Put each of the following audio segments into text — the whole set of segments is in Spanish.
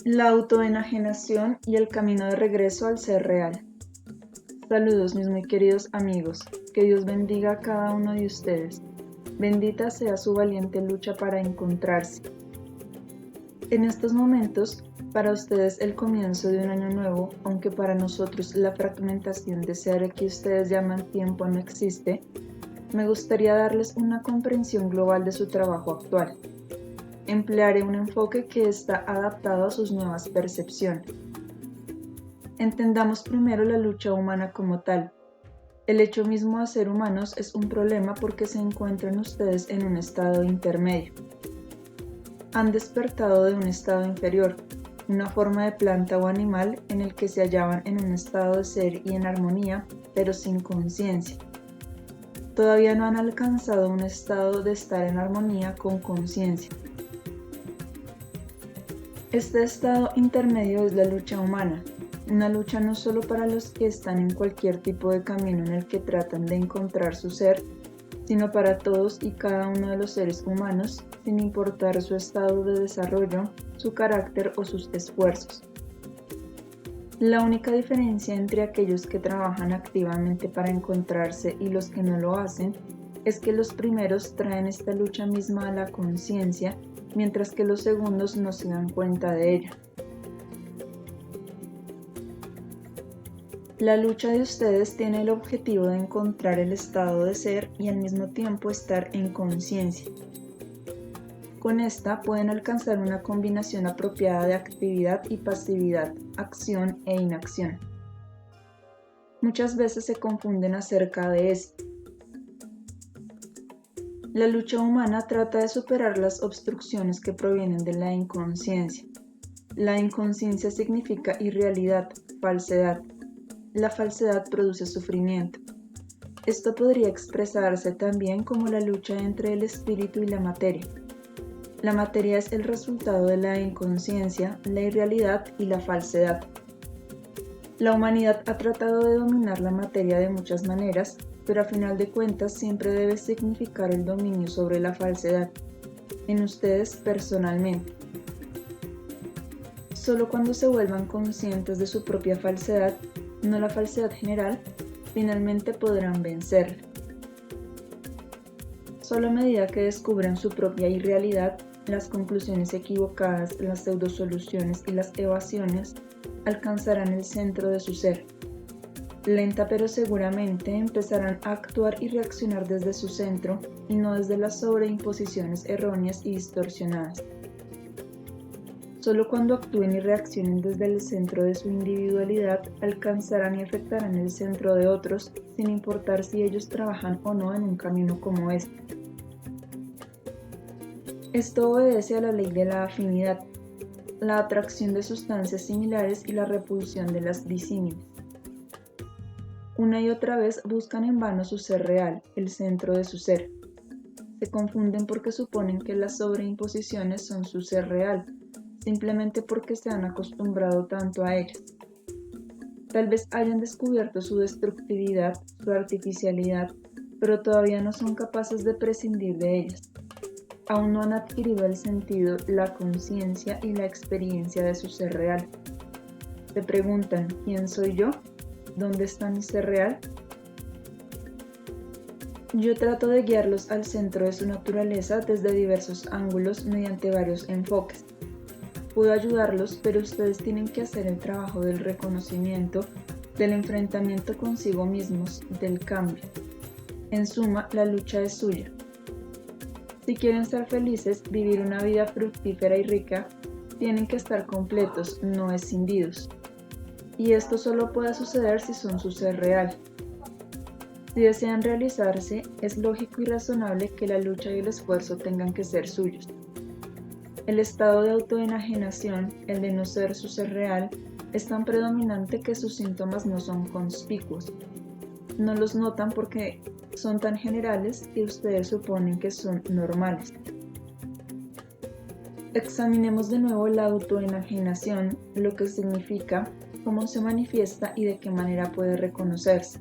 La autoenajenación y el camino de regreso al ser real. Saludos mis muy queridos amigos, que Dios bendiga a cada uno de ustedes. Bendita sea su valiente lucha para encontrarse. En estos momentos, para ustedes el comienzo de un año nuevo, aunque para nosotros la fragmentación de ser que ustedes llaman tiempo no existe, me gustaría darles una comprensión global de su trabajo actual. Emplearé un enfoque que está adaptado a sus nuevas percepciones. Entendamos primero la lucha humana como tal. El hecho mismo de ser humanos es un problema porque se encuentran ustedes en un estado intermedio. Han despertado de un estado inferior, una forma de planta o animal en el que se hallaban en un estado de ser y en armonía, pero sin conciencia. Todavía no han alcanzado un estado de estar en armonía con conciencia. Este estado intermedio es la lucha humana, una lucha no solo para los que están en cualquier tipo de camino en el que tratan de encontrar su ser, sino para todos y cada uno de los seres humanos, sin importar su estado de desarrollo, su carácter o sus esfuerzos. La única diferencia entre aquellos que trabajan activamente para encontrarse y los que no lo hacen es que los primeros traen esta lucha misma a la conciencia, mientras que los segundos no se dan cuenta de ella. La lucha de ustedes tiene el objetivo de encontrar el estado de ser y al mismo tiempo estar en conciencia. Con esta pueden alcanzar una combinación apropiada de actividad y pasividad, acción e inacción. Muchas veces se confunden acerca de esto. La lucha humana trata de superar las obstrucciones que provienen de la inconsciencia. La inconsciencia significa irrealidad, falsedad. La falsedad produce sufrimiento. Esto podría expresarse también como la lucha entre el espíritu y la materia. La materia es el resultado de la inconsciencia, la irrealidad y la falsedad. La humanidad ha tratado de dominar la materia de muchas maneras, pero a final de cuentas siempre debe significar el dominio sobre la falsedad, en ustedes personalmente. Solo cuando se vuelvan conscientes de su propia falsedad, no la falsedad general, finalmente podrán vencerla. Solo a medida que descubran su propia irrealidad, las conclusiones equivocadas, las pseudosoluciones y las evasiones, alcanzarán el centro de su ser. Lenta pero seguramente empezarán a actuar y reaccionar desde su centro y no desde las sobreimposiciones erróneas y distorsionadas. Solo cuando actúen y reaccionen desde el centro de su individualidad, alcanzarán y afectarán el centro de otros, sin importar si ellos trabajan o no en un camino como este. Esto obedece a la ley de la afinidad, la atracción de sustancias similares y la repulsión de las disímiles. Una y otra vez buscan en vano su ser real, el centro de su ser. Se confunden porque suponen que las sobreimposiciones son su ser real, simplemente porque se han acostumbrado tanto a ellas. Tal vez hayan descubierto su destructividad, su artificialidad, pero todavía no son capaces de prescindir de ellas. Aún no han adquirido el sentido, la conciencia y la experiencia de su ser real. Se preguntan, ¿quién soy yo? ¿Dónde está mi ser real? Yo trato de guiarlos al centro de su naturaleza desde diversos ángulos mediante varios enfoques. Puedo ayudarlos, pero ustedes tienen que hacer el trabajo del reconocimiento, del enfrentamiento consigo mismos, del cambio. En suma, la lucha es suya. Si quieren ser felices, vivir una vida fructífera y rica, tienen que estar completos, no escindidos. Y esto solo puede suceder si son su ser real. Si desean realizarse, es lógico y razonable que la lucha y el esfuerzo tengan que ser suyos. El estado de autoenajenación, el de no ser su ser real, es tan predominante que sus síntomas no son conspicuos. No los notan porque son tan generales que ustedes suponen que son normales. Examinemos de nuevo la autoenajenación, lo que significa, cómo se manifiesta y de qué manera puede reconocerse.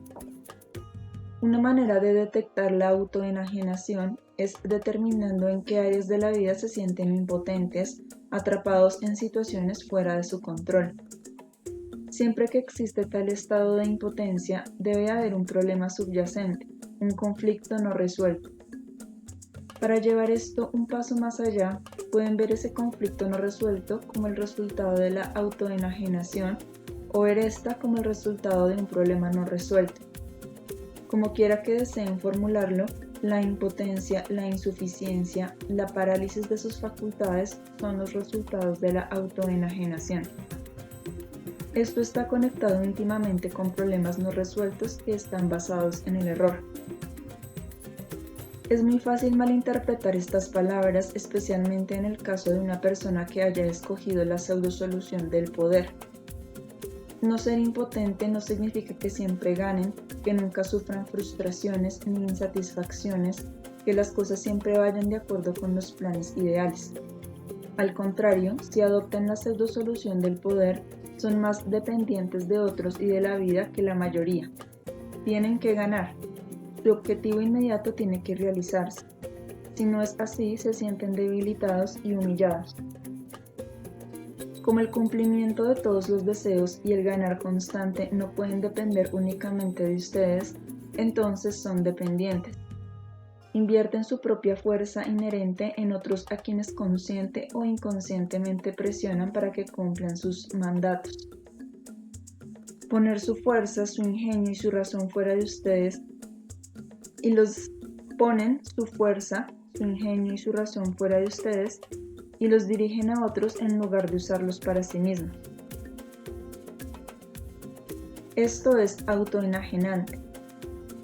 Una manera de detectar la autoenajenación es determinando en qué áreas de la vida se sienten impotentes, atrapados en situaciones fuera de su control. Siempre que existe tal estado de impotencia, debe haber un problema subyacente, un conflicto no resuelto. Para llevar esto un paso más allá, pueden ver ese conflicto no resuelto como el resultado de la autoenajenación o ver esta como el resultado de un problema no resuelto. Como quiera que deseen formularlo, la impotencia, la insuficiencia, la parálisis de sus facultades son los resultados de la autoenajenación. Esto está conectado íntimamente con problemas no resueltos que están basados en el error. Es muy fácil malinterpretar estas palabras, especialmente en el caso de una persona que haya escogido la pseudosolución del poder. No ser impotente no significa que siempre ganen, que nunca sufran frustraciones ni insatisfacciones, que las cosas siempre vayan de acuerdo con los planes ideales. Al contrario, si adoptan la pseudosolución del poder, son más dependientes de otros y de la vida que la mayoría. Tienen que ganar. Su objetivo inmediato tiene que realizarse. Si no es así, se sienten debilitados y humillados. Como el cumplimiento de todos los deseos y el ganar constante no pueden depender únicamente de ustedes, entonces son dependientes. Invierten su propia fuerza inherente en otros a quienes consciente o inconscientemente presionan para que cumplan sus mandatos. Poner su fuerza, su ingenio y su razón fuera de ustedes y los ponen su fuerza, su ingenio y su razón fuera de ustedes y los dirigen a otros en lugar de usarlos para sí mismos. Esto es autoenajenante.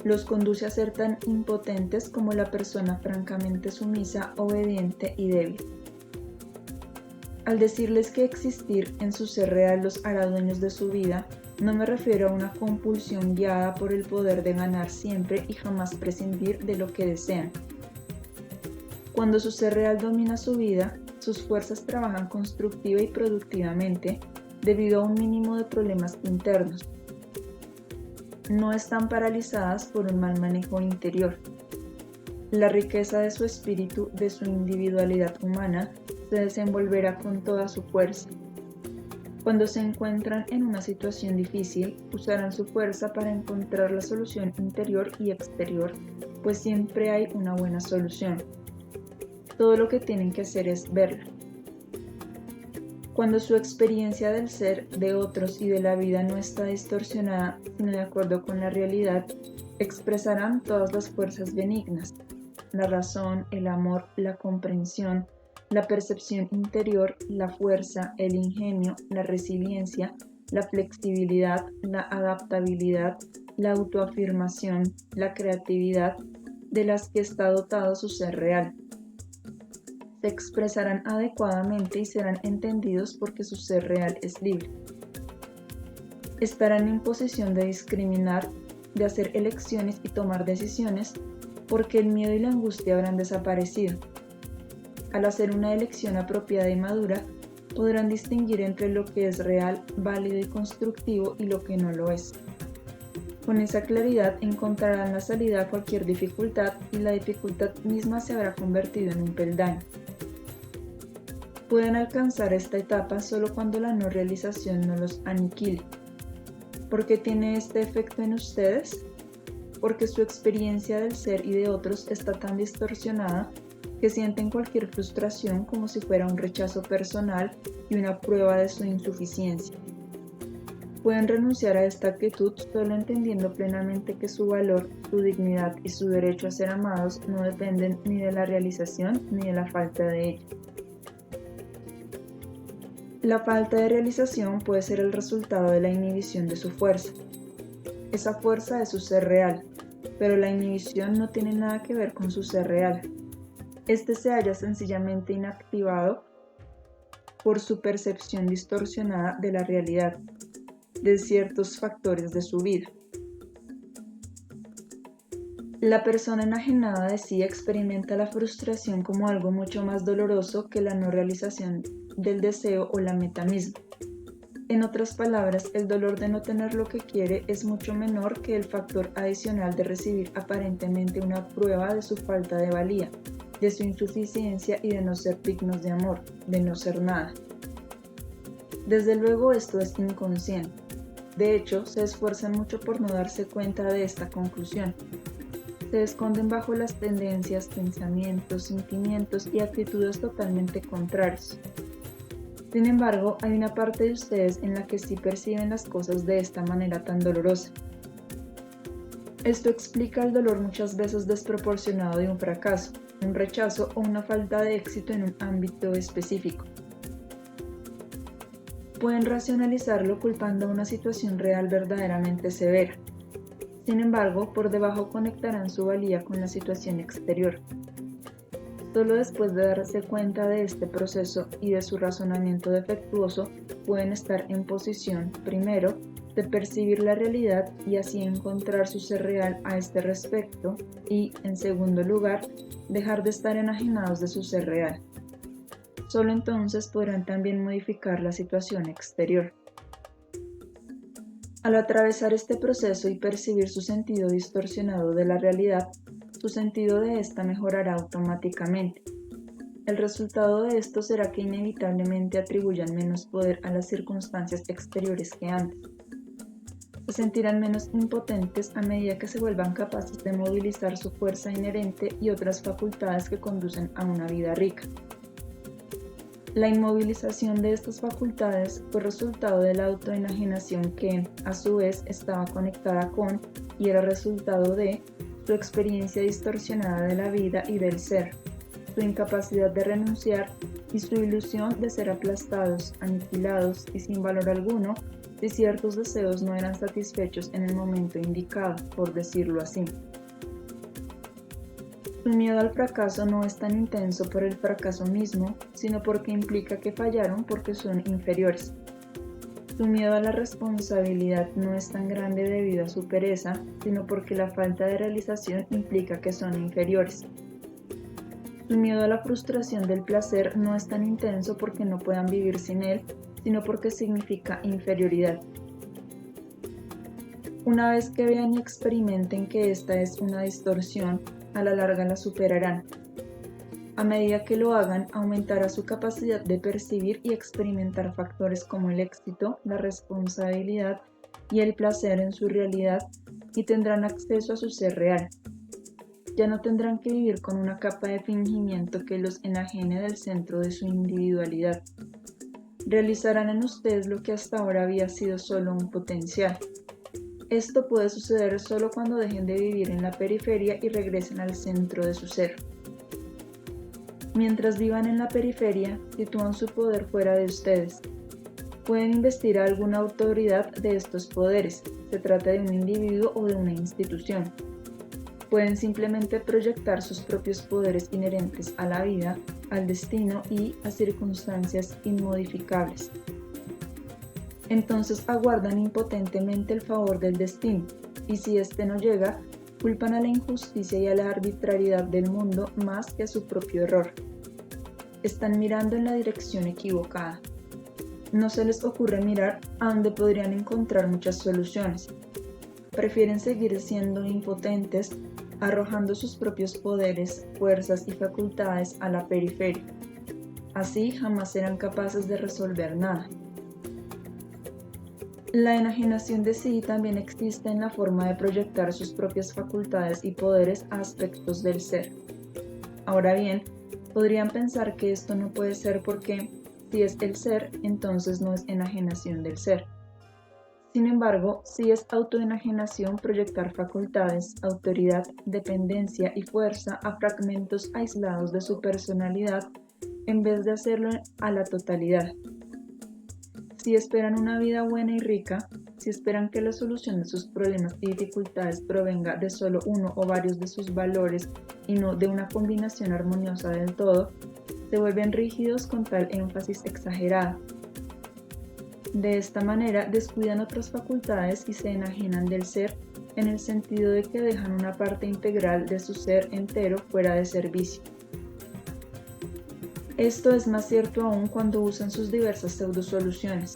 Los conduce a ser tan impotentes como la persona francamente sumisa, obediente y débil. Al decirles que existir en su ser real los hará dueños de su vida, no me refiero a una compulsión guiada por el poder de ganar siempre y jamás prescindir de lo que desean. Cuando su ser real domina su vida, sus fuerzas trabajan constructiva y productivamente debido a un mínimo de problemas internos. No están paralizadas por un mal manejo interior. La riqueza de su espíritu, de su individualidad humana, se desenvolverá con toda su fuerza. Cuando se encuentran en una situación difícil, usarán su fuerza para encontrar la solución interior y exterior, pues siempre hay una buena solución. Todo lo que tienen que hacer es verla. Cuando su experiencia del ser, de otros y de la vida no está distorsionada, sino de acuerdo con la realidad, expresarán todas las fuerzas benignas, la razón, el amor, la comprensión, la percepción interior, la fuerza, el ingenio, la resiliencia, la flexibilidad, la adaptabilidad, la autoafirmación, la creatividad, de las que está dotado su ser real. Se expresarán adecuadamente y serán entendidos porque su ser real es libre. Estarán en posición de discriminar, de hacer elecciones y tomar decisiones porque el miedo y la angustia habrán desaparecido. Al hacer una elección apropiada y madura, podrán distinguir entre lo que es real, válido y constructivo y lo que no lo es. Con esa claridad encontrarán la salida a cualquier dificultad y la dificultad misma se habrá convertido en un peldaño. Pueden alcanzar esta etapa solo cuando la no realización no los aniquile. ¿Por qué tiene este efecto en ustedes? Porque su experiencia del ser y de otros está tan distorsionada que sienten cualquier frustración como si fuera un rechazo personal y una prueba de su insuficiencia. Pueden renunciar a esta actitud solo entendiendo plenamente que su valor, su dignidad y su derecho a ser amados no dependen ni de la realización ni de la falta de ella. La falta de realización puede ser el resultado de la inhibición de su fuerza. Esa fuerza es su ser real, pero la inhibición no tiene nada que ver con su ser real. Este se halla sencillamente inactivado por su percepción distorsionada de la realidad, de ciertos factores de su vida. La persona enajenada de sí experimenta la frustración como algo mucho más doloroso que la no realización del deseo o la meta misma. En otras palabras, el dolor de no tener lo que quiere es mucho menor que el factor adicional de recibir aparentemente una prueba de su falta de valía, de su insuficiencia y de no ser dignos de amor, de no ser nada. Desde luego esto es inconsciente. De hecho, se esfuerzan mucho por no darse cuenta de esta conclusión. Se esconden bajo las tendencias, pensamientos, sentimientos y actitudes totalmente contrarios. Sin embargo, hay una parte de ustedes en la que sí perciben las cosas de esta manera tan dolorosa. Esto explica el dolor muchas veces desproporcionado de un fracaso, un rechazo o una falta de éxito en un ámbito específico. Pueden racionalizarlo culpando a una situación real verdaderamente severa. Sin embargo, por debajo conectarán su valía con la situación exterior. Solo después de darse cuenta de este proceso y de su razonamiento defectuoso, pueden estar en posición, primero, de percibir la realidad y así encontrar su ser real a este respecto y, en segundo lugar, dejar de estar enajenados de su ser real. Solo entonces podrán también modificar la situación exterior. Al atravesar este proceso y percibir su sentido distorsionado de la realidad, su sentido de esta mejorará automáticamente. El resultado de esto será que inevitablemente atribuyan menos poder a las circunstancias exteriores que antes. Se sentirán menos impotentes a medida que se vuelvan capaces de movilizar su fuerza inherente y otras facultades que conducen a una vida rica. La inmovilización de estas facultades fue resultado de la autoenajenación que, a su vez, estaba conectada con y era resultado de su experiencia distorsionada de la vida y del ser, su incapacidad de renunciar y su ilusión de ser aplastados, aniquilados y sin valor alguno si ciertos deseos no eran satisfechos en el momento indicado, por decirlo así. Su miedo al fracaso no es tan intenso por el fracaso mismo, sino porque implica que fallaron porque son inferiores. Su miedo a la responsabilidad no es tan grande debido a su pereza, sino porque la falta de realización implica que son inferiores. Su miedo a la frustración del placer no es tan intenso porque no puedan vivir sin él, sino porque significa inferioridad. Una vez que vean y experimenten que esta es una distorsión, a la larga la superarán. A medida que lo hagan, aumentará su capacidad de percibir y experimentar factores como el éxito, la responsabilidad y el placer en su realidad y tendrán acceso a su ser real. Ya no tendrán que vivir con una capa de fingimiento que los enajene del centro de su individualidad. Realizarán en ustedes lo que hasta ahora había sido solo un potencial. Esto puede suceder solo cuando dejen de vivir en la periferia y regresen al centro de su ser. Mientras vivan en la periferia, sitúan su poder fuera de ustedes. Pueden investir a alguna autoridad de estos poderes, se trata de un individuo o de una institución. Pueden simplemente proyectar sus propios poderes inherentes a la vida, al destino y a circunstancias inmodificables. Entonces aguardan impotentemente el favor del destino, y si éste no llega, culpan a la injusticia y a la arbitrariedad del mundo más que a su propio error. Están mirando en la dirección equivocada. No se les ocurre mirar a donde podrían encontrar muchas soluciones. Prefieren seguir siendo impotentes, arrojando sus propios poderes, fuerzas y facultades a la periferia. Así jamás serán capaces de resolver nada. La enajenación de sí también existe en la forma de proyectar sus propias facultades y poderes a aspectos del ser. Ahora bien, podrían pensar que esto no puede ser porque, si es el ser, entonces no es enajenación del ser. Sin embargo, sí es autoenajenación proyectar facultades, autoridad, dependencia y fuerza a fragmentos aislados de su personalidad en vez de hacerlo a la totalidad. Si esperan una vida buena y rica, si esperan que la solución de sus problemas y dificultades provenga de solo uno o varios de sus valores y no de una combinación armoniosa del todo, se vuelven rígidos con tal énfasis exagerado. De esta manera descuidan otras facultades y se enajenan del ser en el sentido de que dejan una parte integral de su ser entero fuera de servicio. Esto es más cierto aún cuando usan sus diversas pseudosoluciones.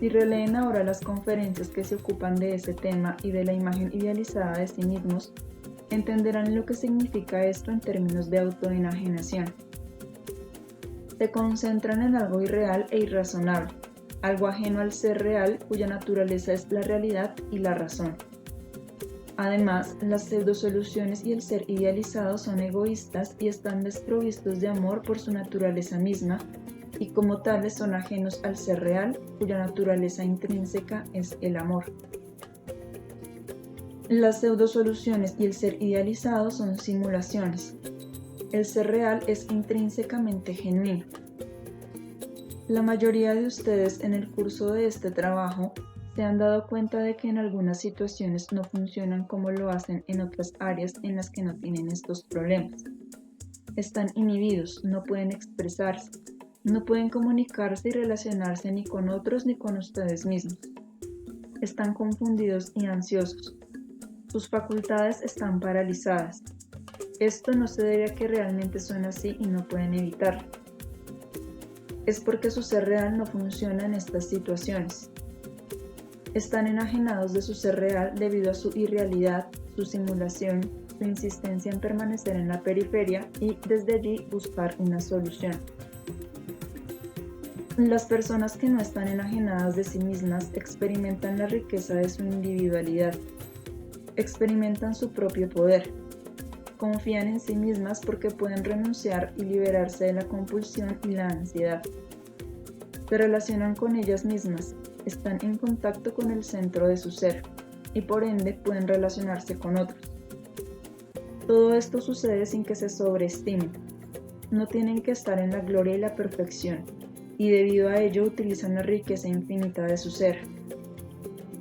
Si releen ahora las conferencias que se ocupan de ese tema y de la imagen idealizada de sí mismos, entenderán lo que significa esto en términos de autoenajenación. Se concentran en algo irreal e irrazonable, algo ajeno al ser real cuya naturaleza es la realidad y la razón. Además, las pseudosoluciones y el ser idealizado son egoístas y están desprovistos de amor por su naturaleza misma, y como tales son ajenos al ser real, cuya naturaleza intrínseca es el amor. Las pseudosoluciones y el ser idealizado son simulaciones. El ser real es intrínsecamente genuino. La mayoría de ustedes en el curso de este trabajo se han dado cuenta de que en algunas situaciones no funcionan como lo hacen en otras áreas en las que no tienen estos problemas. Están inhibidos, no pueden expresarse, no pueden comunicarse y relacionarse ni con otros ni con ustedes mismos. Están confundidos y ansiosos. Sus facultades están paralizadas. Esto no se debe a que realmente son así y no pueden evitarlo. Es porque su ser real no funciona en estas situaciones. Están enajenados de su ser real debido a su irrealidad, su simulación, su insistencia en permanecer en la periferia y desde allí buscar una solución. Las personas que no están enajenadas de sí mismas experimentan la riqueza de su individualidad, experimentan su propio poder, confían en sí mismas porque pueden renunciar y liberarse de la compulsión y la ansiedad. Se relacionan con ellas mismas, están en contacto con el centro de su ser y por ende pueden relacionarse con otros. Todo esto sucede sin que se sobreestimen. No tienen que estar en la gloria y la perfección, y debido a ello utilizan la riqueza infinita de su ser.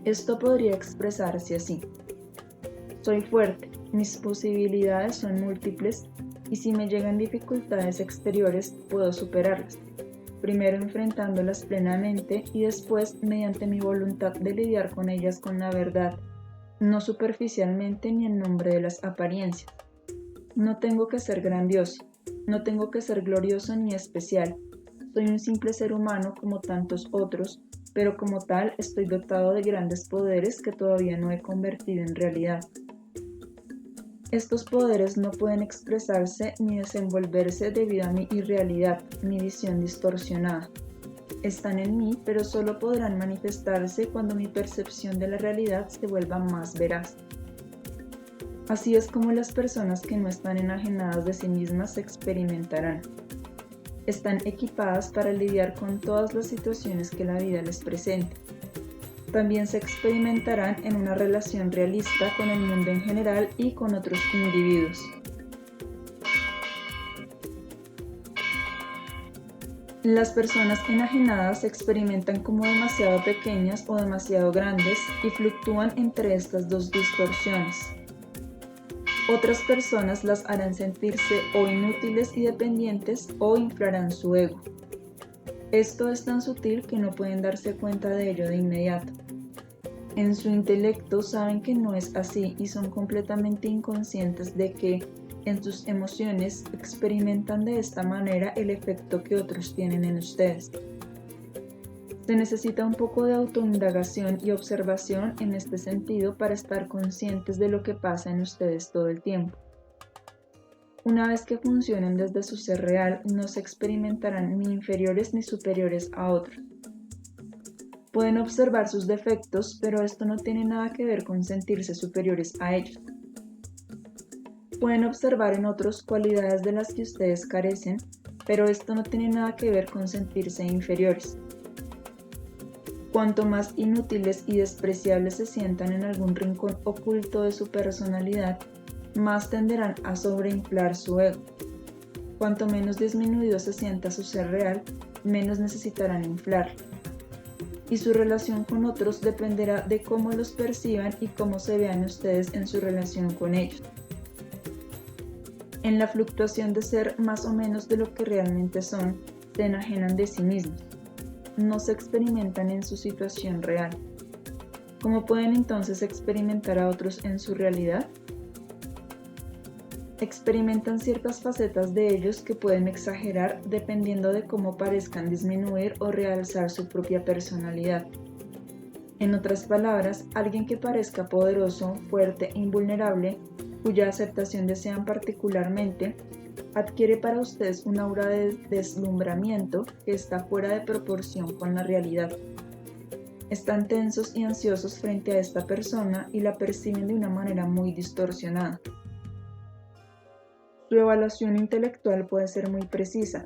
Esto podría expresarse así: soy fuerte, mis posibilidades son múltiples y si me llegan dificultades exteriores puedo superarlas, primero enfrentándolas plenamente y después mediante mi voluntad de lidiar con ellas con la verdad, no superficialmente ni en nombre de las apariencias. No tengo que ser grandioso, no tengo que ser glorioso ni especial. Soy un simple ser humano como tantos otros, pero como tal estoy dotado de grandes poderes que todavía no he convertido en realidad. Estos poderes no pueden expresarse ni desenvolverse debido a mi irrealidad, mi visión distorsionada. Están en mí, pero solo podrán manifestarse cuando mi percepción de la realidad se vuelva más veraz. Así es como las personas que no están enajenadas de sí mismas se experimentarán. Están equipadas para lidiar con todas las situaciones que la vida les presente. También se experimentarán en una relación realista con el mundo en general y con otros individuos. Las personas enajenadas se experimentan como demasiado pequeñas o demasiado grandes y fluctúan entre estas dos distorsiones. Otras personas las harán sentirse o inútiles y dependientes o inflarán su ego. Esto es tan sutil que no pueden darse cuenta de ello de inmediato. En su intelecto saben que no es así y son completamente inconscientes de que, en sus emociones, experimentan de esta manera el efecto que otros tienen en ustedes. Se necesita un poco de autoindagación y observación en este sentido para estar conscientes de lo que pasa en ustedes todo el tiempo. Una vez que funcionen desde su ser real, no se experimentarán ni inferiores ni superiores a otros. Pueden observar sus defectos, pero esto no tiene nada que ver con sentirse superiores a ellos. Pueden observar en otros cualidades de las que ustedes carecen, pero esto no tiene nada que ver con sentirse inferiores. Cuanto más inútiles y despreciables se sientan en algún rincón oculto de su personalidad, más tenderán a sobreinflar su ego. Cuanto menos disminuido se sienta su ser real, menos necesitarán inflarlo. Y su relación con otros dependerá de cómo los perciban y cómo se vean ustedes en su relación con ellos. En la fluctuación de ser más o menos de lo que realmente son, se enajenan de sí mismos. No se experimentan en su situación real. ¿Cómo pueden entonces experimentar a otros en su realidad? Experimentan ciertas facetas de ellos que pueden exagerar dependiendo de cómo parezcan disminuir o realzar su propia personalidad. En otras palabras, alguien que parezca poderoso, fuerte e invulnerable, cuya aceptación desean particularmente, adquiere para ustedes un aura de deslumbramiento que está fuera de proporción con la realidad. Están tensos y ansiosos frente a esta persona y la perciben de una manera muy distorsionada. Su evaluación intelectual puede ser muy precisa,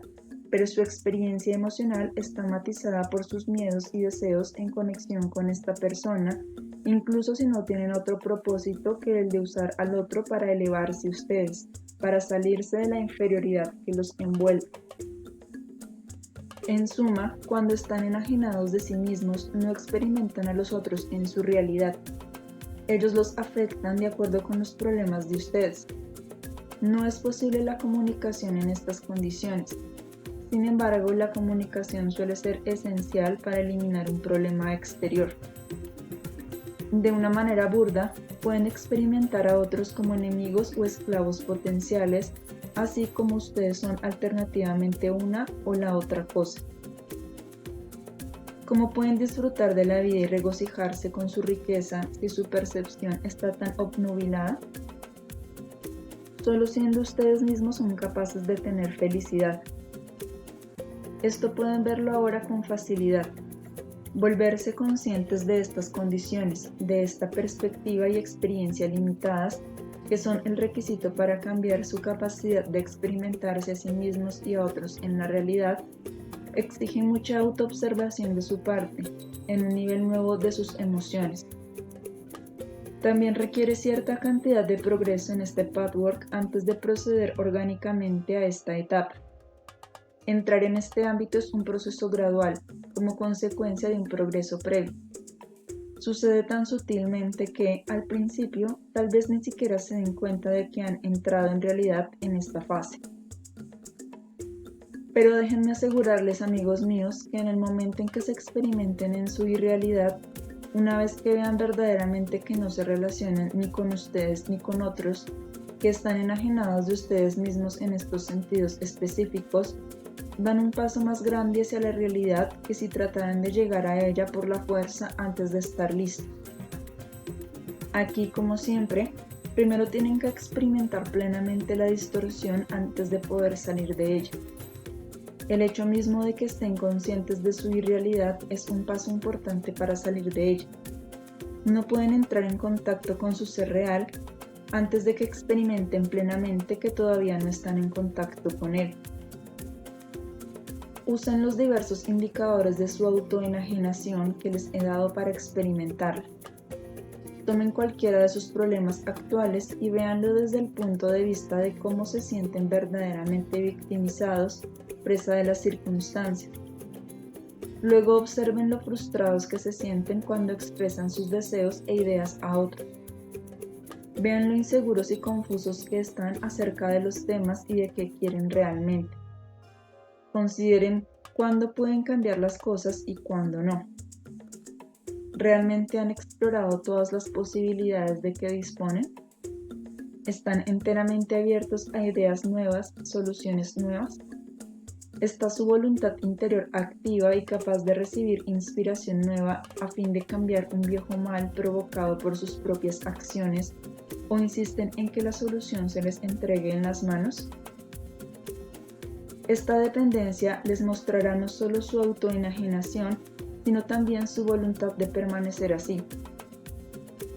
pero su experiencia emocional está matizada por sus miedos y deseos en conexión con esta persona, incluso si no tienen otro propósito que el de usar al otro para elevarse ustedes, para salirse de la inferioridad que los envuelve. En suma, cuando están enajenados de sí mismos, no experimentan a los otros en su realidad. Ellos los afectan de acuerdo con los problemas de ustedes. No es posible la comunicación en estas condiciones. Sin embargo, la comunicación suele ser esencial para eliminar un problema exterior. De una manera burda, pueden experimentar a otros como enemigos o esclavos potenciales, así como ustedes son alternativamente una o la otra cosa. ¿Cómo pueden disfrutar de la vida y regocijarse con su riqueza si su percepción está tan obnubilada? Solo siendo ustedes mismos son capaces de tener felicidad. Esto pueden verlo ahora con facilidad. Volverse conscientes de estas condiciones, de esta perspectiva y experiencia limitadas, que son el requisito para cambiar su capacidad de experimentarse a sí mismos y a otros en la realidad, exige mucha autoobservación de su parte, en un nivel nuevo de sus emociones. También requiere cierta cantidad de progreso en este patchwork antes de proceder orgánicamente a esta etapa. Entrar en este ámbito es un proceso gradual, como consecuencia de un progreso previo. Sucede tan sutilmente que, al principio, tal vez ni siquiera se den cuenta de que han entrado en realidad en esta fase. Pero déjenme asegurarles, amigos míos, que en el momento en que se experimenten en su irrealidad, una vez que vean verdaderamente que no se relacionan ni con ustedes ni con otros, que están enajenados de ustedes mismos en estos sentidos específicos, dan un paso más grande hacia la realidad que si trataran de llegar a ella por la fuerza antes de estar listos. Aquí, como siempre, primero tienen que experimentar plenamente la distorsión antes de poder salir de ella. El hecho mismo de que estén conscientes de su irrealidad es un paso importante para salir de ella. No pueden entrar en contacto con su ser real antes de que experimenten plenamente que todavía no están en contacto con él. Usen los diversos indicadores de su autoenajenación que les he dado para experimentarla. Tomen cualquiera de sus problemas actuales y véanlo desde el punto de vista de cómo se sienten verdaderamente victimizados, presa de las circunstancias. Luego observen lo frustrados que se sienten cuando expresan sus deseos e ideas a otros. Vean lo inseguros y confusos que están acerca de los temas y de qué quieren realmente. Consideren cuándo pueden cambiar las cosas y cuándo no. ¿Realmente han explorado todas las posibilidades de que disponen? ¿Están enteramente abiertos a ideas nuevas, soluciones nuevas? ¿Está su voluntad interior activa y capaz de recibir inspiración nueva a fin de cambiar un viejo mal provocado por sus propias acciones, o insisten en que la solución se les entregue en las manos? Esta dependencia les mostrará no solo su autoenajenación, sino también su voluntad de permanecer así.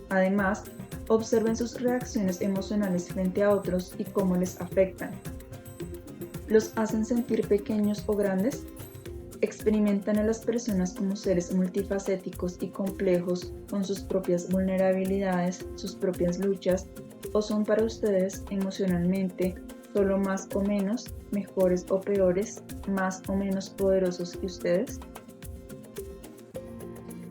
Además, observen sus reacciones emocionales frente a otros y cómo les afectan. ¿Los hacen sentir pequeños o grandes? ¿Experimentan a las personas como seres multifacéticos y complejos con sus propias vulnerabilidades, sus propias luchas, o son para ustedes emocionalmente solo más o menos, mejores o peores, más o menos poderosos que ustedes?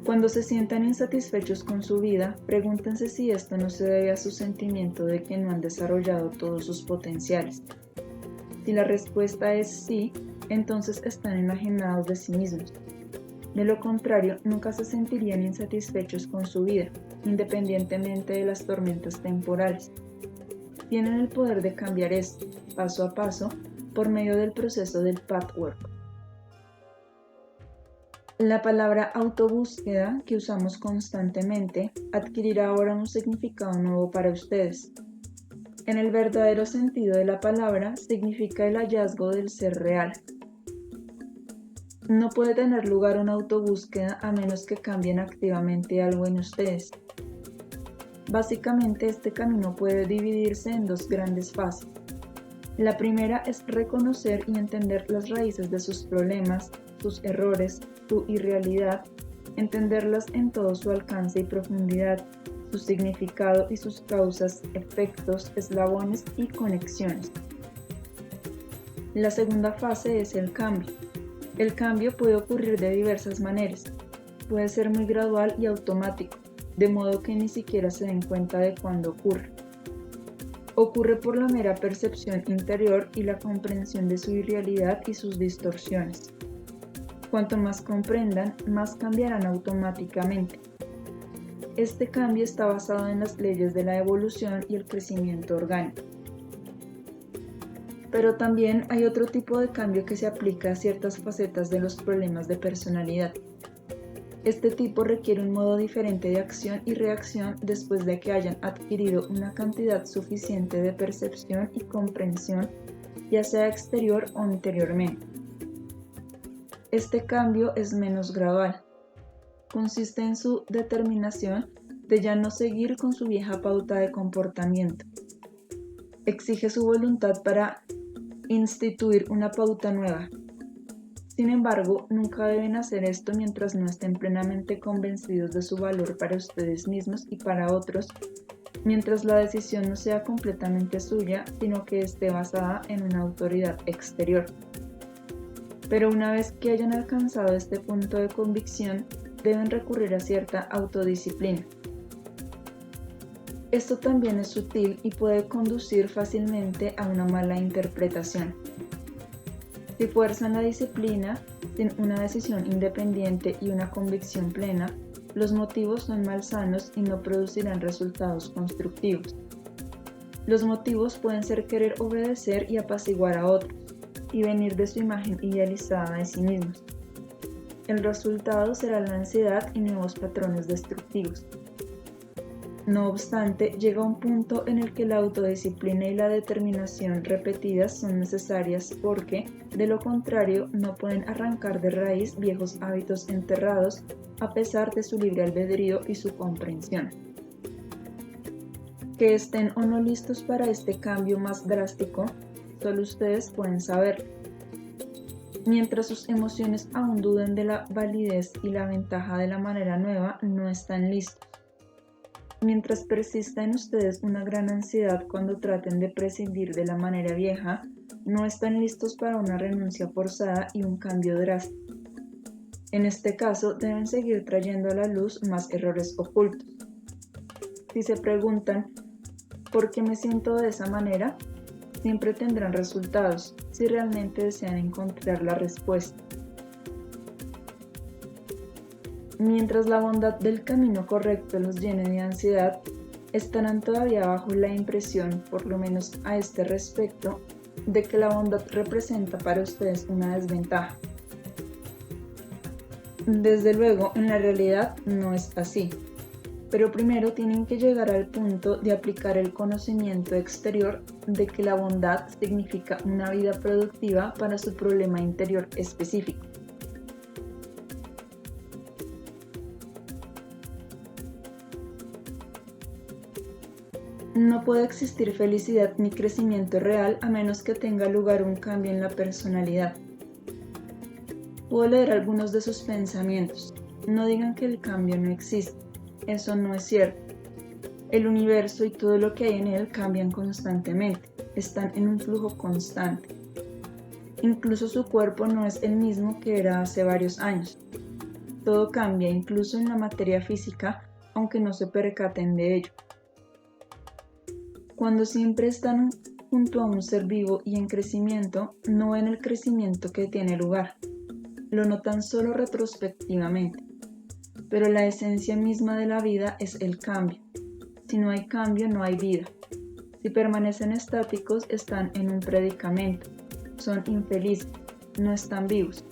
Cuando se sientan insatisfechos con su vida, pregúntense si esto no se debe a su sentimiento de que no han desarrollado todos sus potenciales. Si la respuesta es sí, entonces están enajenados de sí mismos. De lo contrario, nunca se sentirían insatisfechos con su vida, independientemente de las tormentas temporales. Tienen el poder de cambiar esto, paso a paso, por medio del proceso del patchwork. La palabra autobúsqueda, que usamos constantemente, adquirirá ahora un significado nuevo para ustedes. En el verdadero sentido de la palabra, significa el hallazgo del ser real. No puede tener lugar una autobúsqueda a menos que cambien activamente algo en ustedes. Básicamente, este camino puede dividirse en dos grandes fases. La primera es reconocer y entender las raíces de sus problemas, sus errores, su irrealidad, entenderlas en todo su alcance y profundidad, su significado y sus causas, efectos, eslabones y conexiones. La segunda fase es el cambio. El cambio puede ocurrir de diversas maneras. Puede ser muy gradual y automático, de modo que ni siquiera se den cuenta de cuándo ocurre. Ocurre por la mera percepción interior y la comprensión de su irrealidad y sus distorsiones. Cuanto más comprendan, más cambiarán automáticamente. Este cambio está basado en las leyes de la evolución y el crecimiento orgánico. Pero también hay otro tipo de cambio que se aplica a ciertas facetas de los problemas de personalidad. Este tipo requiere un modo diferente de acción y reacción después de que hayan adquirido una cantidad suficiente de percepción y comprensión, ya sea exterior o interiormente. Este cambio es menos gradual. Consiste en su determinación de ya no seguir con su vieja pauta de comportamiento. Exige su voluntad para instituir una pauta nueva. Sin embargo, nunca deben hacer esto mientras no estén plenamente convencidos de su valor para ustedes mismos y para otros, mientras la decisión no sea completamente suya, sino que esté basada en una autoridad exterior. Pero una vez que hayan alcanzado este punto de convicción, deben recurrir a cierta autodisciplina. Esto también es sutil y puede conducir fácilmente a una mala interpretación. Si fuerzan la disciplina sin una decisión independiente y una convicción plena, los motivos son malsanos y no producirán resultados constructivos. Los motivos pueden ser querer obedecer y apaciguar a otros, y venir de su imagen idealizada de sí mismos. El resultado será la ansiedad y nuevos patrones destructivos. No obstante, llega un punto en el que la autodisciplina y la determinación repetidas son necesarias porque, de lo contrario, no pueden arrancar de raíz viejos hábitos enterrados a pesar de su libre albedrío y su comprensión. Que estén o no listos para este cambio más drástico, solo ustedes pueden saberlo. Mientras sus emociones aún duden de la validez y la ventaja de la manera nueva, no están listos. Mientras persista en ustedes una gran ansiedad cuando traten de prescindir de la manera vieja, no están listos para una renuncia forzada y un cambio drástico. En este caso, deben seguir trayendo a la luz más errores ocultos. Si se preguntan, ¿por qué me siento de esa manera?, siempre tendrán resultados si realmente desean encontrar la respuesta. Mientras la bondad del camino correcto los llene de ansiedad, estarán todavía bajo la impresión, por lo menos a este respecto, de que la bondad representa para ustedes una desventaja. Desde luego, en la realidad no es así, pero primero tienen que llegar al punto de aplicar el conocimiento exterior de que la bondad significa una vida productiva para su problema interior específico. No puede existir felicidad ni crecimiento real a menos que tenga lugar un cambio en la personalidad. Puedo leer algunos de sus pensamientos. No digan que el cambio no existe. Eso no es cierto. El universo y todo lo que hay en él cambian constantemente. Están en un flujo constante. Incluso su cuerpo no es el mismo que era hace varios años. Todo cambia, incluso en la materia física, aunque no se percaten de ello. Cuando siempre están junto a un ser vivo y en crecimiento, no ven el crecimiento que tiene lugar. Lo notan solo retrospectivamente. Pero la esencia misma de la vida es el cambio. Si no hay cambio, no hay vida. Si permanecen estáticos, están en un predicamento. Son infelices, no están vivos.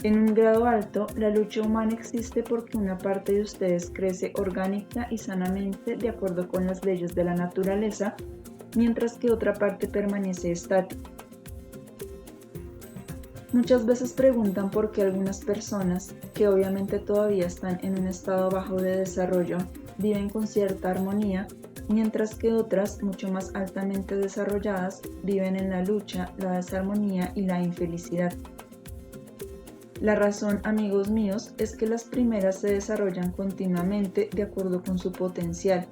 En un grado alto, la lucha humana existe porque una parte de ustedes crece orgánica y sanamente de acuerdo con las leyes de la naturaleza, mientras que otra parte permanece estática. Muchas veces preguntan por qué algunas personas, que obviamente todavía están en un estado bajo de desarrollo, viven con cierta armonía, mientras que otras, mucho más altamente desarrolladas, viven en la lucha, la desarmonía y la infelicidad. La razón, amigos míos, es que las primeras se desarrollan continuamente de acuerdo con su potencial.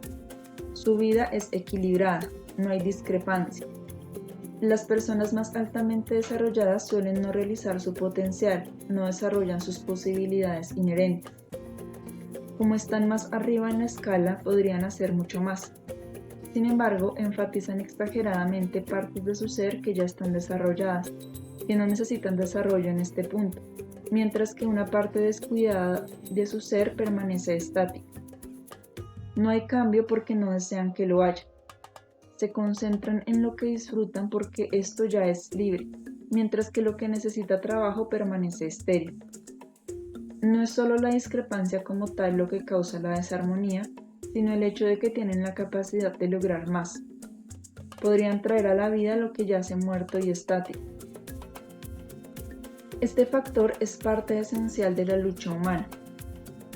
Su vida es equilibrada, no hay discrepancia. Las personas más altamente desarrolladas suelen no realizar su potencial, no desarrollan sus posibilidades inherentes. Como están más arriba en la escala, podrían hacer mucho más. Sin embargo, enfatizan exageradamente partes de su ser que ya están desarrolladas, que no necesitan desarrollo en este punto, mientras que una parte descuidada de su ser permanece estática. No hay cambio porque no desean que lo haya. Se concentran en lo que disfrutan porque esto ya es libre, mientras que lo que necesita trabajo permanece estéril. No es solo la discrepancia como tal lo que causa la desarmonía, sino el hecho de que tienen la capacidad de lograr más. Podrían traer a la vida lo que yace muerto y estático. Este factor es parte esencial de la lucha humana.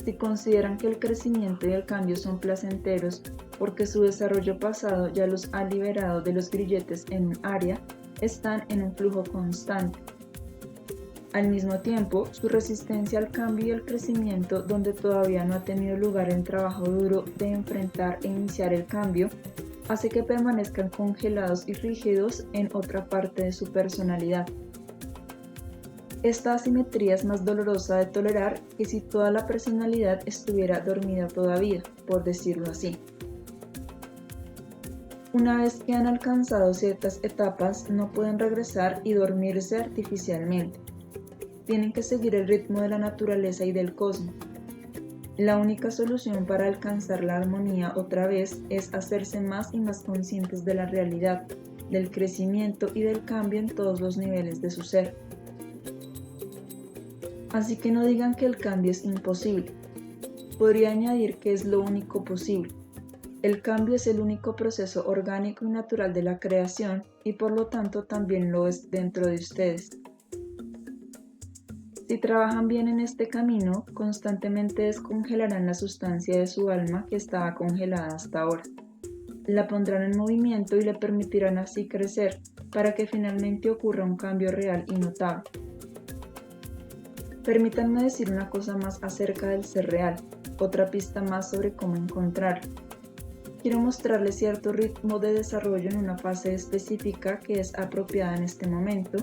Si consideran que el crecimiento y el cambio son placenteros porque su desarrollo pasado ya los ha liberado de los grilletes en un área, están en un flujo constante. Al mismo tiempo, su resistencia al cambio y al crecimiento, donde todavía no ha tenido lugar el trabajo duro de enfrentar e iniciar el cambio, hace que permanezcan congelados y rígidos en otra parte de su personalidad. Esta asimetría es más dolorosa de tolerar que si toda la personalidad estuviera dormida todavía, por decirlo así. Una vez que han alcanzado ciertas etapas, no pueden regresar y dormirse artificialmente. Tienen que seguir el ritmo de la naturaleza y del cosmos. La única solución para alcanzar la armonía otra vez es hacerse más y más conscientes de la realidad, del crecimiento y del cambio en todos los niveles de su ser. Así que no digan que el cambio es imposible. Podría añadir que es lo único posible. El cambio es el único proceso orgánico y natural de la creación y por lo tanto también lo es dentro de ustedes. Si trabajan bien en este camino, constantemente descongelarán la sustancia de su alma que estaba congelada hasta ahora. La pondrán en movimiento y le permitirán así crecer para que finalmente ocurra un cambio real y notable. Permítanme decir una cosa más acerca del ser real, otra pista más sobre cómo encontrarlo. Quiero mostrarles cierto ritmo de desarrollo en una fase específica que es apropiada en este momento,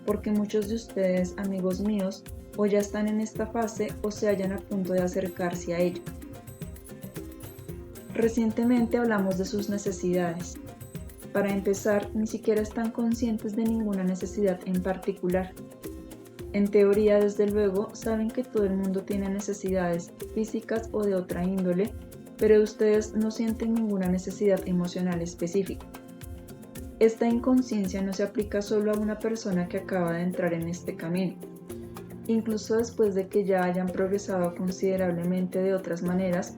porque muchos de ustedes, amigos míos, o ya están en esta fase o se hallan a punto de acercarse a ella. Recientemente hablamos de sus necesidades. Para empezar, ni siquiera están conscientes de ninguna necesidad en particular. En teoría, desde luego, saben que todo el mundo tiene necesidades físicas o de otra índole, pero ustedes no sienten ninguna necesidad emocional específica. Esta inconsciencia no se aplica solo a una persona que acaba de entrar en este camino. Incluso después de que ya hayan progresado considerablemente de otras maneras,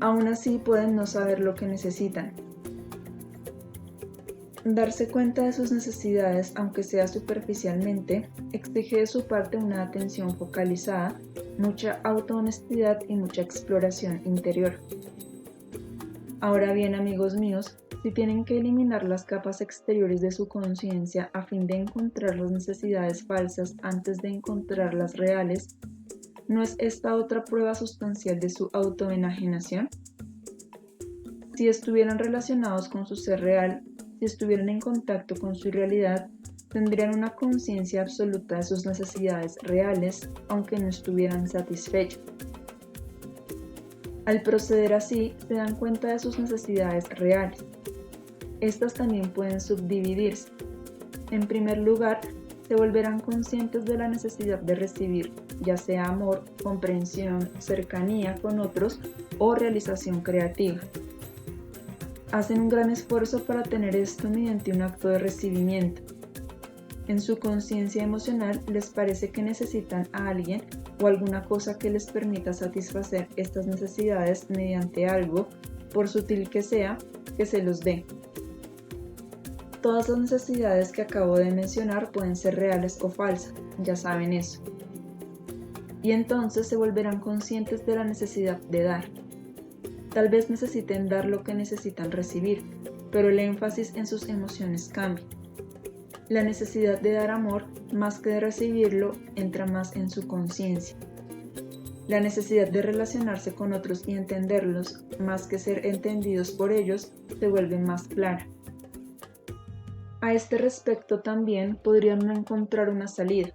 aún así pueden no saber lo que necesitan. Darse cuenta de sus necesidades, aunque sea superficialmente, exige de su parte una atención focalizada, mucha autohonestidad y mucha exploración interior. Ahora bien, amigos míos, si tienen que eliminar las capas exteriores de su conciencia a fin de encontrar las necesidades falsas antes de encontrar las reales, ¿no es esta otra prueba sustancial de su autoenajenación? Si estuvieran relacionados con su ser real, si estuvieran en contacto con su realidad, tendrían una conciencia absoluta de sus necesidades reales, aunque no estuvieran satisfechos. Al proceder así, se dan cuenta de sus necesidades reales. Estas también pueden subdividirse. En primer lugar, se volverán conscientes de la necesidad de recibir, ya sea amor, comprensión, cercanía con otros o realización creativa. Hacen un gran esfuerzo para tener esto mediante un acto de recibimiento. En su conciencia emocional les parece que necesitan a alguien o alguna cosa que les permita satisfacer estas necesidades mediante algo, por sutil que sea, que se los dé. Todas las necesidades que acabo de mencionar pueden ser reales o falsas, ya saben eso. Y entonces se volverán conscientes de la necesidad de dar. Tal vez necesiten dar lo que necesitan recibir, pero el énfasis en sus emociones cambia. La necesidad de dar amor, más que de recibirlo, entra más en su conciencia. La necesidad de relacionarse con otros y entenderlos, más que ser entendidos por ellos, se vuelve más clara. A este respecto también podrían no encontrar una salida.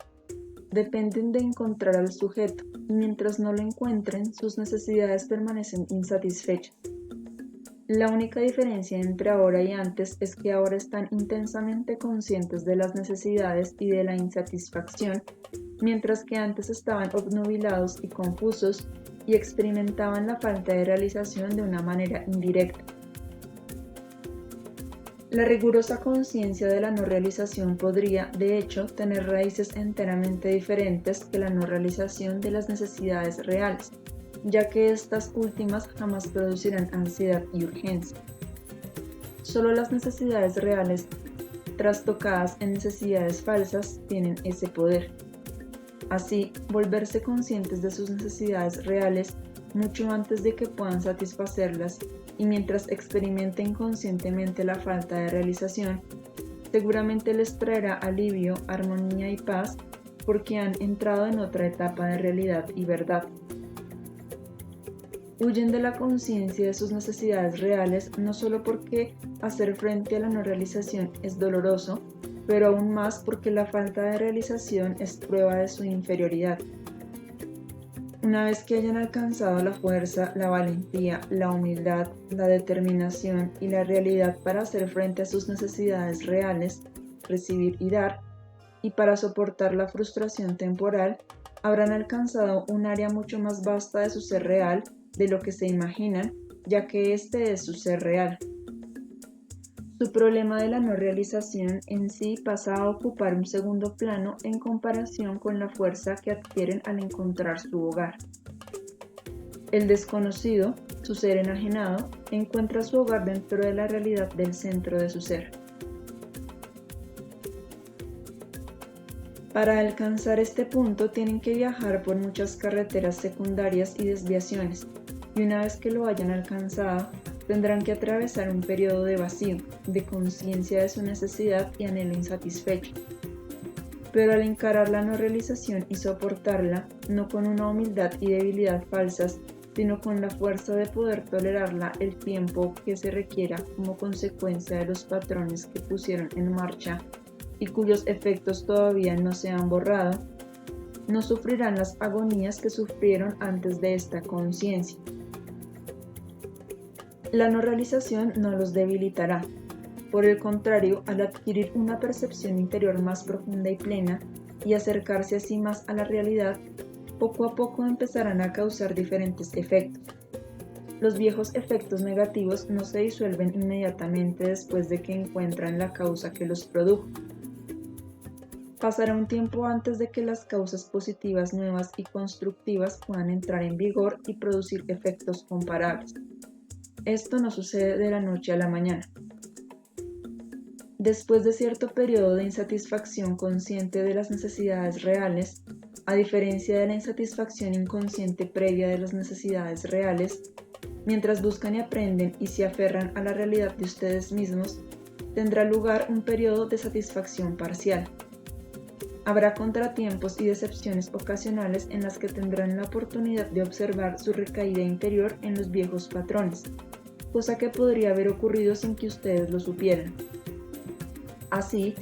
Dependen de encontrar al sujeto, y mientras no lo encuentren, sus necesidades permanecen insatisfechas. La única diferencia entre ahora y antes es que ahora están intensamente conscientes de las necesidades y de la insatisfacción, mientras que antes estaban obnubilados y confusos y experimentaban la falta de realización de una manera indirecta. La rigurosa conciencia de la no realización podría, de hecho, tener raíces enteramente diferentes que la no realización de las necesidades reales, ya que estas últimas jamás producirán ansiedad y urgencia. Solo las necesidades reales, trastocadas en necesidades falsas, tienen ese poder. Así, volverse conscientes de sus necesidades reales mucho antes de que puedan satisfacerlas y mientras experimenten conscientemente la falta de realización, seguramente les traerá alivio, armonía y paz porque han entrado en otra etapa de realidad y verdad. Huyen de la conciencia de sus necesidades reales no solo porque hacer frente a la no realización es doloroso, pero aún más porque la falta de realización es prueba de su inferioridad. Una vez que hayan alcanzado la fuerza, la valentía, la humildad, la determinación y la realidad para hacer frente a sus necesidades reales, recibir y dar, y para soportar la frustración temporal, habrán alcanzado un área mucho más vasta de su ser real de lo que se imaginan, ya que este es su ser real. Su problema de la no realización en sí pasa a ocupar un segundo plano en comparación con la fuerza que adquieren al encontrar su hogar. El desconocido, su ser enajenado, encuentra su hogar dentro de la realidad del centro de su ser. Para alcanzar este punto tienen que viajar por muchas carreteras secundarias y desviaciones, y una vez que lo hayan alcanzado, tendrán que atravesar un periodo de vacío, de conciencia de su necesidad y anhelo insatisfecho. Pero al encarar la no realización y soportarla, no con una humildad y debilidad falsas, sino con la fuerza de poder tolerarla el tiempo que se requiera como consecuencia de los patrones que pusieron en marcha y cuyos efectos todavía no se han borrado, no sufrirán las agonías que sufrieron antes de esta conciencia. La no realización no los debilitará. Por el contrario, al adquirir una percepción interior más profunda y plena y acercarse así más a la realidad, poco a poco empezarán a causar diferentes efectos. Los viejos efectos negativos no se disuelven inmediatamente después de que encuentran la causa que los produjo. Pasará un tiempo antes de que las causas positivas nuevas y constructivas puedan entrar en vigor y producir efectos comparables. Esto no sucede de la noche a la mañana. Después de cierto periodo de insatisfacción consciente de las necesidades reales, a diferencia de la insatisfacción inconsciente previa de las necesidades reales, mientras buscan y aprenden y se aferran a la realidad de ustedes mismos, tendrá lugar un periodo de satisfacción parcial. Habrá contratiempos y decepciones ocasionales en las que tendrán la oportunidad de observar su recaída interior en los viejos patrones, cosa que podría haber ocurrido sin que ustedes lo supieran. Así,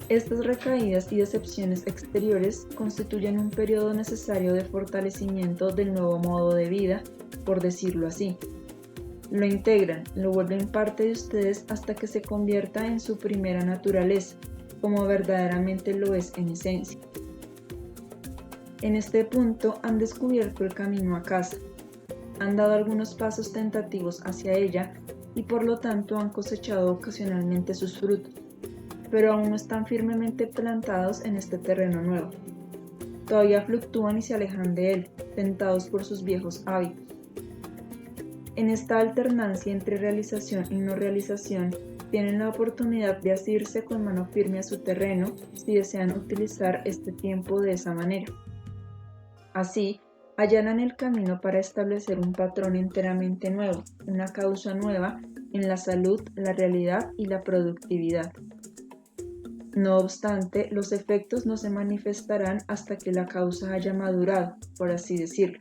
estas recaídas y decepciones exteriores constituyen un periodo necesario de fortalecimiento del nuevo modo de vida, por decirlo así. Lo integran, lo vuelven parte de ustedes hasta que se convierta en su primera naturaleza, como verdaderamente lo es en esencia. En este punto han descubierto el camino a casa, han dado algunos pasos tentativos hacia ella y por lo tanto han cosechado ocasionalmente sus frutos, pero aún no están firmemente plantados en este terreno nuevo. Todavía fluctúan y se alejan de él, tentados por sus viejos hábitos. En esta alternancia entre realización y no realización, tienen la oportunidad de asirse con mano firme a su terreno si desean utilizar este tiempo de esa manera. Así, allanan el camino para establecer un patrón enteramente nuevo, una causa nueva en la salud, la realidad y la productividad. No obstante, los efectos no se manifestarán hasta que la causa haya madurado, por así decirlo.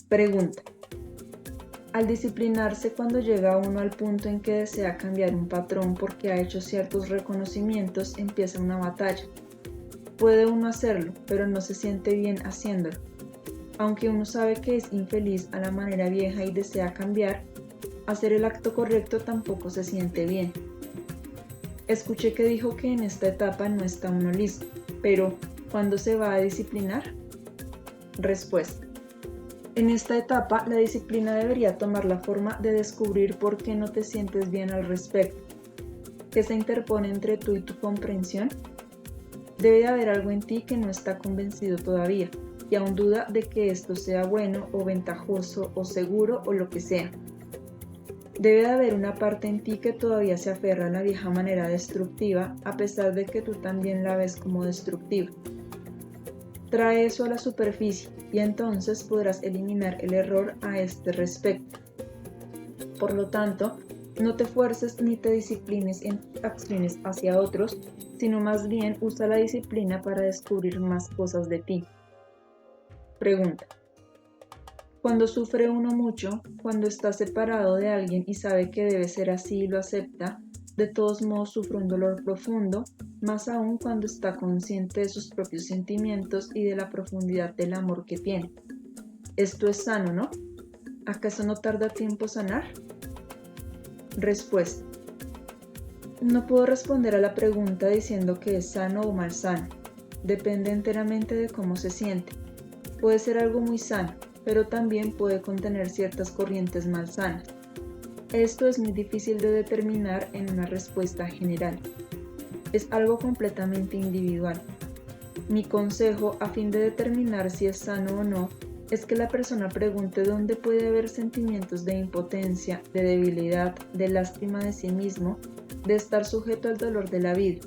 Pregunta. Al disciplinarse cuando llega uno al punto en que desea cambiar un patrón porque ha hecho ciertos reconocimientos, empieza una batalla. Puede uno hacerlo, pero no se siente bien haciéndolo. Aunque uno sabe que es infeliz a la manera vieja y desea cambiar, hacer el acto correcto tampoco se siente bien. Escuché que dijo que en esta etapa no está uno listo, pero ¿cuándo se va a disciplinar? Respuesta. En esta etapa, la disciplina debería tomar la forma de descubrir por qué no te sientes bien al respecto. ¿Qué se interpone entre tú y tu comprensión? Debe de haber algo en ti que no está convencido todavía, y aún duda de que esto sea bueno o ventajoso o seguro o lo que sea. Debe de haber una parte en ti que todavía se aferra a la vieja manera destructiva, a pesar de que tú también la ves como destructiva. Trae eso a la superficie y entonces podrás eliminar el error a este respecto. Por lo tanto, no te fuerces ni te disciplines en acciones hacia otros, sino más bien usa la disciplina para descubrir más cosas de ti. Pregunta. Cuando sufre uno mucho, cuando está separado de alguien y sabe que debe ser así y lo acepta, de todos modos sufre un dolor profundo, más aún cuando está consciente de sus propios sentimientos y de la profundidad del amor que tiene. Esto es sano, ¿no? ¿Acaso no tarda tiempo sanar? Respuesta. No puedo responder a la pregunta diciendo que es sano o mal sano. Depende enteramente de cómo se siente. Puede ser algo muy sano, pero también puede contener ciertas corrientes malsanas. Esto es muy difícil de determinar en una respuesta general. Es algo completamente individual. Mi consejo, a fin de determinar si es sano o no, es que la persona pregunte dónde puede haber sentimientos de impotencia, de debilidad, de lástima de sí mismo, de estar sujeto al dolor de la vida.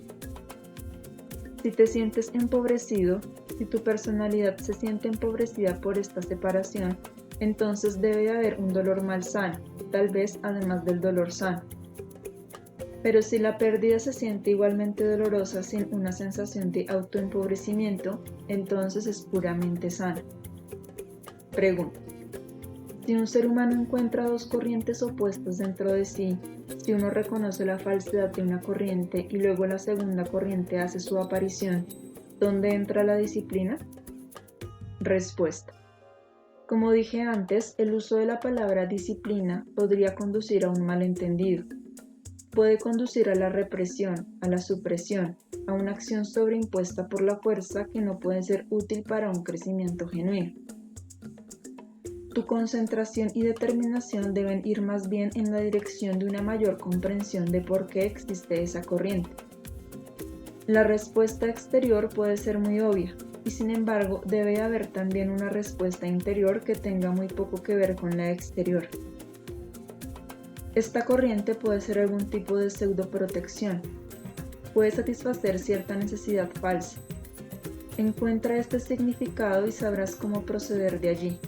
Si te sientes empobrecido, si tu personalidad se siente empobrecida por esta separación, entonces debe de haber un dolor malsano, tal vez además del dolor sano. Pero si la pérdida se siente igualmente dolorosa sin una sensación de autoempobrecimiento, entonces es puramente sano. Pregunta. Si un ser humano encuentra dos corrientes opuestas dentro de sí, si uno reconoce la falsedad de una corriente y luego la segunda corriente hace su aparición, ¿dónde entra la disciplina? Respuesta. Como dije antes, el uso de la palabra disciplina podría conducir a un malentendido. Puede conducir a la represión, a la supresión, a una acción sobreimpuesta por la fuerza que no puede ser útil para un crecimiento genuino. Tu concentración y determinación deben ir más bien en la dirección de una mayor comprensión de por qué existe esa corriente. La respuesta exterior puede ser muy obvia, y sin embargo debe haber también una respuesta interior que tenga muy poco que ver con la exterior. Esta corriente puede ser algún tipo de pseudoprotección, puede satisfacer cierta necesidad falsa. Encuentra este significado y sabrás cómo proceder de allí.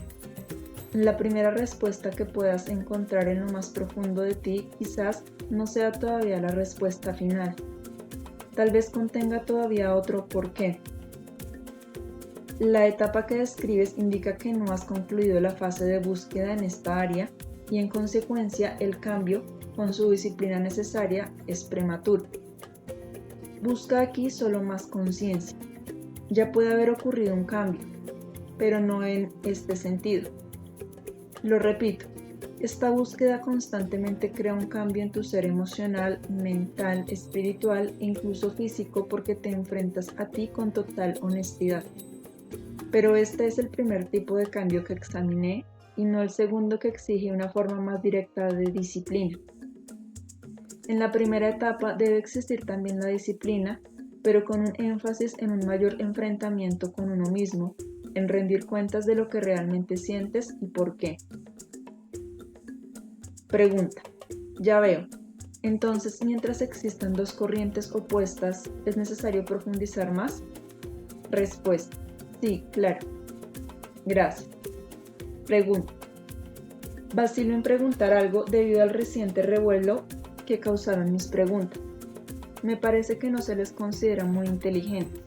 La primera respuesta que puedas encontrar en lo más profundo de ti quizás no sea todavía la respuesta final. Tal vez contenga todavía otro por qué. La etapa que describes indica que no has concluido la fase de búsqueda en esta área y en consecuencia el cambio, con su disciplina necesaria, es prematuro. Busca aquí solo más conciencia. Ya puede haber ocurrido un cambio, pero no en este sentido. Lo repito, esta búsqueda constantemente crea un cambio en tu ser emocional, mental, espiritual e incluso físico porque te enfrentas a ti con total honestidad. Pero este es el primer tipo de cambio que examiné y no el segundo que exige una forma más directa de disciplina. En la primera etapa debe existir también la disciplina, pero con un énfasis en un mayor enfrentamiento con uno mismo, en rendir cuentas de lo que realmente sientes y por qué. Pregunta. Ya veo. Entonces, mientras existan dos corrientes opuestas, ¿es necesario profundizar más? Respuesta. Sí, claro. Gracias. Pregunta. Vacilo en preguntar algo debido al reciente revuelo que causaron mis preguntas. Me parece que no se les considera muy inteligentes.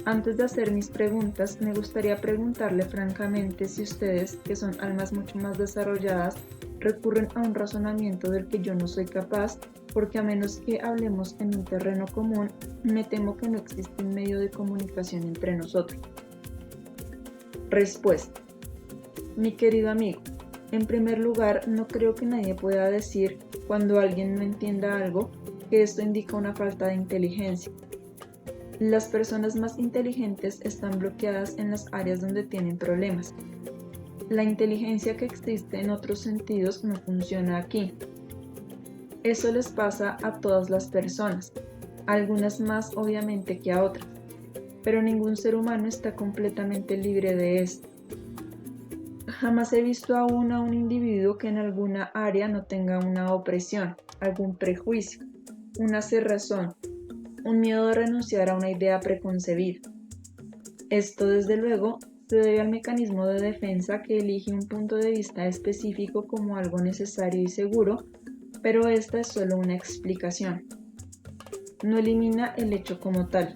Antes de hacer mis preguntas, me gustaría preguntarle francamente si ustedes, que son almas mucho más desarrolladas, recurren a un razonamiento del que yo no soy capaz, porque a menos que hablemos en un terreno común, me temo que no existe un medio de comunicación entre nosotros. Respuesta. Mi querido amigo, en primer lugar, no creo que nadie pueda decir, cuando alguien no entienda algo, que esto indica una falta de inteligencia. Las personas más inteligentes están bloqueadas en las áreas donde tienen problemas. La inteligencia que existe en otros sentidos no funciona aquí. Eso les pasa a todas las personas, algunas más obviamente que a otras, pero ningún ser humano está completamente libre de esto. Jamás he visto aún a un individuo que en alguna área no tenga una opresión, algún prejuicio, una cerrazón, un miedo de renunciar a una idea preconcebida. Esto, desde luego, se debe al mecanismo de defensa que elige un punto de vista específico como algo necesario y seguro, pero esta es solo una explicación. No elimina el hecho como tal.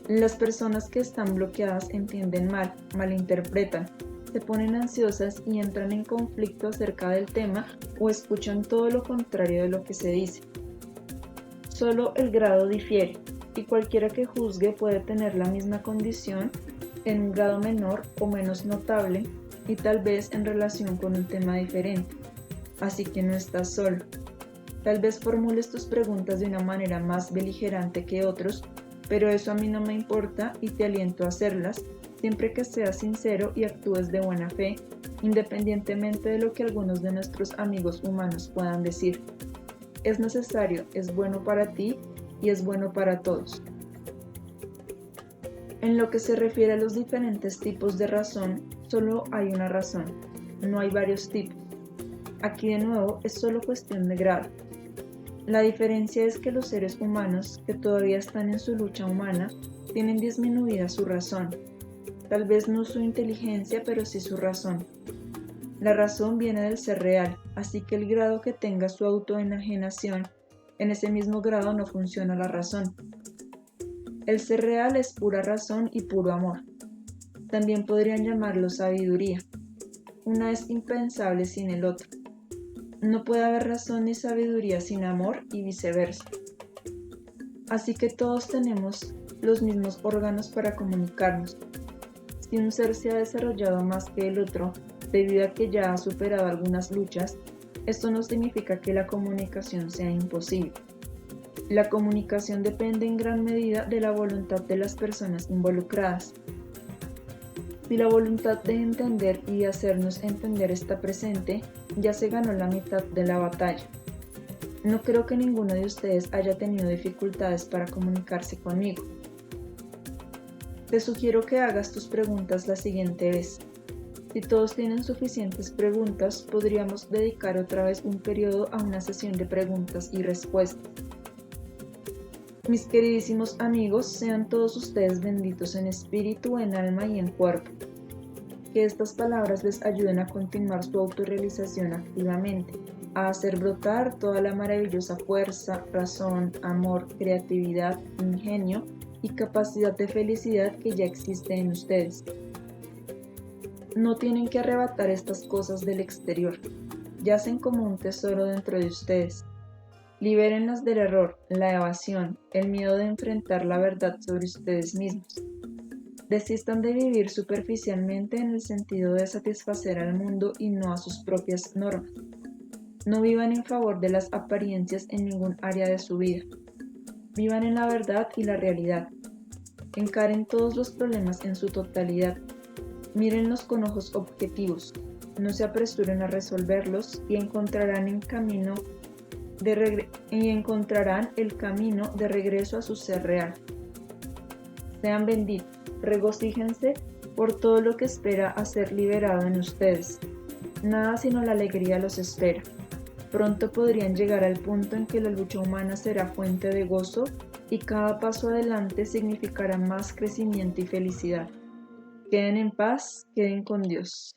Las personas que están bloqueadas entienden mal, malinterpretan, se ponen ansiosas y entran en conflicto acerca del tema o escuchan todo lo contrario de lo que se dice. Solo el grado difiere, y cualquiera que juzgue puede tener la misma condición en un grado menor o menos notable y tal vez en relación con un tema diferente. Así que no estás solo. Tal vez formules tus preguntas de una manera más beligerante que otros, pero eso a mí no me importa y te aliento a hacerlas, siempre que seas sincero y actúes de buena fe, independientemente de lo que algunos de nuestros amigos humanos puedan decir. Es necesario, es bueno para ti y es bueno para todos. En lo que se refiere a los diferentes tipos de razón, solo hay una razón, no hay varios tipos. Aquí de nuevo es solo cuestión de grado. La diferencia es que los seres humanos, que todavía están en su lucha humana, tienen disminuida su razón. Tal vez no su inteligencia, pero sí su razón. La razón viene del ser real, así que el grado que tenga su autoenajenación, en ese mismo grado no funciona la razón. El ser real es pura razón y puro amor. También podrían llamarlo sabiduría. Una es impensable sin el otro. No puede haber razón ni sabiduría sin amor y viceversa. Así que todos tenemos los mismos órganos para comunicarnos. Si un ser se ha desarrollado más que el otro, debido a que ya ha superado algunas luchas, esto no significa que la comunicación sea imposible. La comunicación depende en gran medida de la voluntad de las personas involucradas. Si la voluntad de entender y de hacernos entender está presente, ya se ganó la mitad de la batalla. No creo que ninguno de ustedes haya tenido dificultades para comunicarse conmigo. Te sugiero que hagas tus preguntas la siguiente vez. Si todos tienen suficientes preguntas, podríamos dedicar otra vez un periodo a una sesión de preguntas y respuestas. Mis queridísimos amigos, sean todos ustedes benditos en espíritu, en alma y en cuerpo. Que estas palabras les ayuden a continuar su autorrealización activamente, a hacer brotar toda la maravillosa fuerza, razón, amor, creatividad, ingenio y capacidad de felicidad que ya existe en ustedes. No tienen que arrebatar estas cosas del exterior, yacen como un tesoro dentro de ustedes. Libérenlas del error, la evasión, el miedo de enfrentar la verdad sobre ustedes mismos. Desistan de vivir superficialmente en el sentido de satisfacer al mundo y no a sus propias normas. No vivan en favor de las apariencias en ningún área de su vida. Vivan en la verdad y la realidad. Encaren todos los problemas en su totalidad. Mírenlos con ojos objetivos. No se apresuren a resolverlos y encontrarán el camino y encontrarán el camino de regreso a su ser real. Sean benditos, regocíjense por todo lo que espera a ser liberado en ustedes. Nada sino la alegría los espera. Pronto podrían llegar al punto en que la lucha humana será fuente de gozo y cada paso adelante significará más crecimiento y felicidad. Queden en paz, queden con Dios.